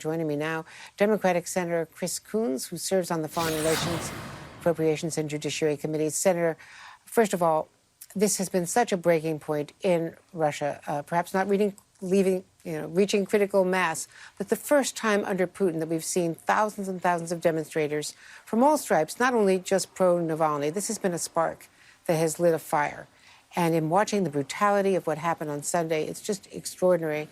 Joining me now, Democratic Senator Chris Coons, who serves on the Foreign Relations, Appropriations and Judiciary Committees. Senator, first of all, this has been such a breaking point in Russia, perhaps not reaching critical mass, but the first time under Putin that we've seen thousands and thousands of demonstrators from all stripes, not only just pro-Navalny. This has been a spark that has lit a fire. And in watching the brutality of what happened on Sunday, it's just extraordinary.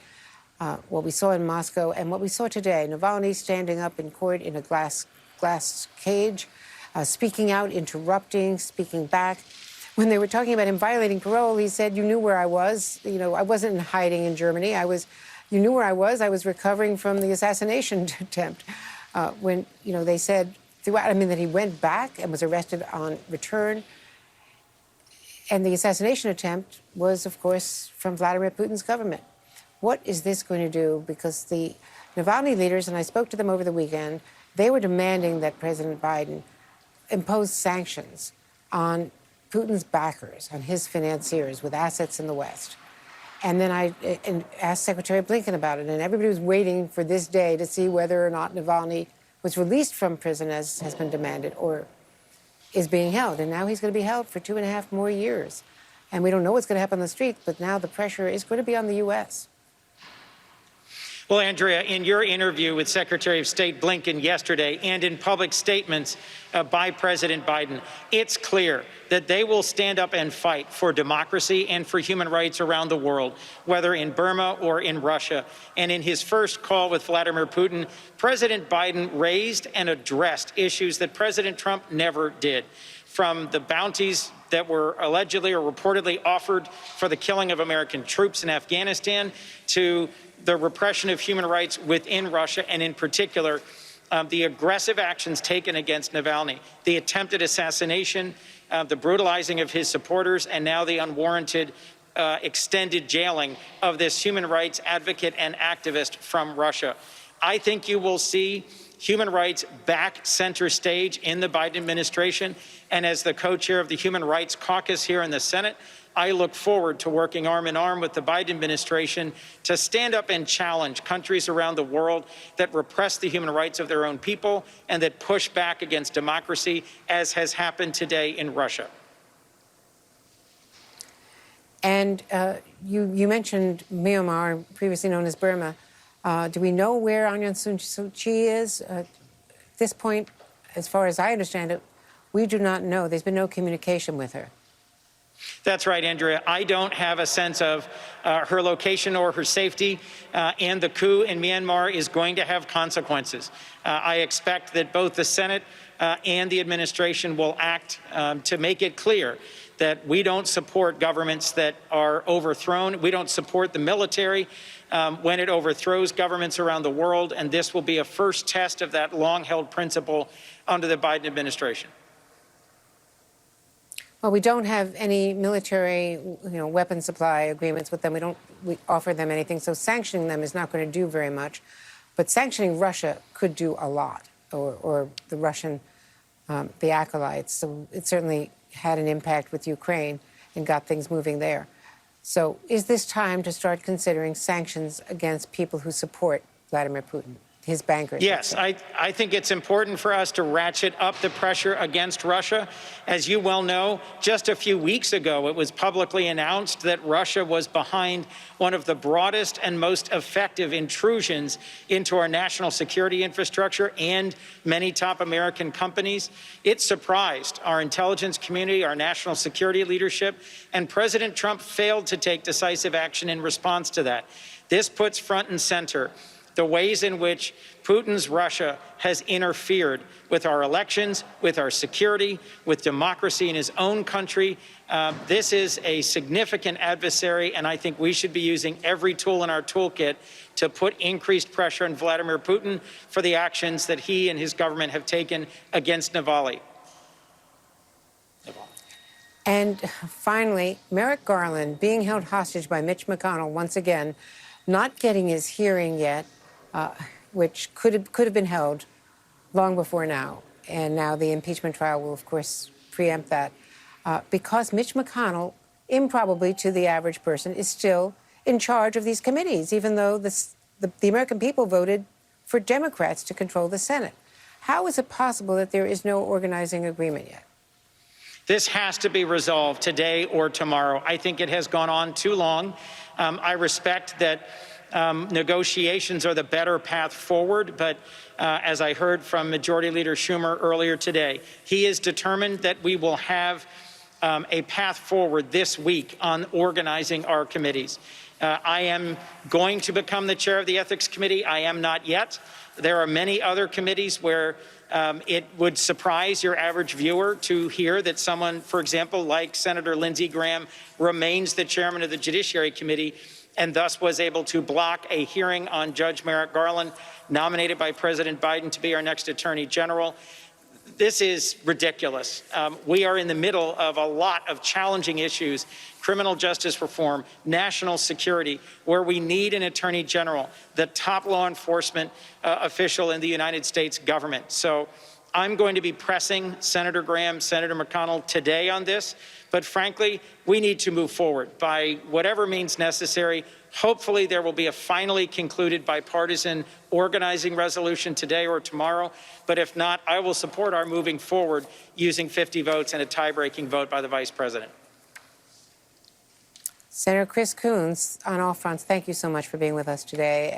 What we saw in Moscow and what we saw today, Navalny standing up in court in a glass cage, speaking out, interrupting, speaking back. When they were talking about him violating parole, he said, "You knew where I was. You know, I wasn't in hiding in Germany. You knew where I was. I was recovering from the assassination attempt." When, they said throughout, that he went back and was arrested on return. And the assassination attempt was, of course, from Vladimir Putin's government. What is this going to do? Because the Navalny leaders, and I spoke to them over the weekend, they were demanding that President Biden impose sanctions on Putin's backers, on his financiers with assets in the West. And then I asked Secretary Blinken about it, and everybody was waiting for this day to see whether or not Navalny was released from prison, as has been demanded, or is being held. And now he's going to be held for 2.5 more years. And we don't know what's going to happen on the street, but now the pressure is going to be on the U.S. Well, Andrea, in your interview with Secretary of State Blinken yesterday and in public statements by President Biden, it's clear that they will stand up and fight for democracy and for human rights around the world, whether in Burma or in Russia. And in his first call with Vladimir Putin, President Biden raised and addressed issues that President Trump never did, from the bounties that were allegedly or reportedly offered for the killing of American troops in Afghanistan to the repression of human rights within Russia, and in particular, the aggressive actions taken against Navalny, the attempted assassination, the brutalizing of his supporters, and now the unwarranted extended jailing of this human rights advocate and activist from Russia. I think you will see human rights back center stage in the Biden administration. And as the co-chair of the Human Rights Caucus here in the Senate, I look forward to working arm in arm with the Biden administration to stand up and challenge countries around the world that repress the human rights of their own people and that push back against democracy, as has happened today in Russia. And you mentioned Myanmar, previously known as Burma. Do we know where Aung San Suu Kyi is? At this point, as far as I understand it, we do not know. There's been no communication with her. That's right, Andrea. I don't have a sense of her location or her safety, and the coup in Myanmar is going to have consequences. I expect that both the Senate and the administration will act to make it clear that we don't support governments that are overthrown. We don't support the military when it overthrows governments around the world, and this will be a first test of that long-held principle under the Biden administration. Well, we don't have any military, weapon supply agreements with them. We offer them anything. So sanctioning them is not going to do very much. But sanctioning Russia could do a lot, or the Russian, the acolytes. So it certainly had an impact with Ukraine and got things moving there. So is this time to start considering sanctions against people who support Vladimir Putin? His bankers. Yes, I think it's important for us to ratchet up the pressure against Russia. As you well know, just a few weeks ago, it was publicly announced that Russia was behind one of the broadest and most effective intrusions into our national security infrastructure and many top American companies. It surprised our intelligence community, our national security leadership, and President Trump failed to take decisive action in response to that. This puts front and center the ways in which Putin's Russia has interfered with our elections, with our security, with democracy in his own country. This is a significant adversary, and I think we should be using every tool in our toolkit to put increased pressure on Vladimir Putin for the actions that he and his government have taken against Navalny. And finally, Merrick Garland being held hostage by Mitch McConnell once again, not getting his hearing yet, which could have been held long before now. And now the impeachment trial will, of course, preempt that. Because Mitch McConnell, improbably to the average person, is still in charge of these committees, even though the American people voted for Democrats to control the Senate. How is it possible that there is no organizing agreement yet? This has to be resolved today or tomorrow. I think it has gone on too long. I respect that negotiations are the better path forward, but as I heard from Majority Leader Schumer earlier today, he is determined that we will have a path forward this week on organizing our committees. I am going to become the chair of the Ethics Committee. I am not yet. There are many other committees where it would surprise your average viewer to hear that someone, for example, like Senator Lindsey Graham, remains the chairman of the Judiciary Committee and thus was able to block a hearing on Judge Merrick Garland, nominated by President Biden to be our next Attorney General. This is ridiculous. We are in the middle of a lot of challenging issues, criminal justice reform, national security, where we need an Attorney General, the top law enforcement official in the United States government. So I'm going to be pressing Senator Graham, Senator McConnell today on this. But frankly, we need to move forward by whatever means necessary. Hopefully there will be a finally concluded bipartisan organizing resolution today or tomorrow. But if not, I will support our moving forward using 50 votes and a tie-breaking vote by the Vice President. Senator Chris Coons, on all fronts, thank you so much for being with us today.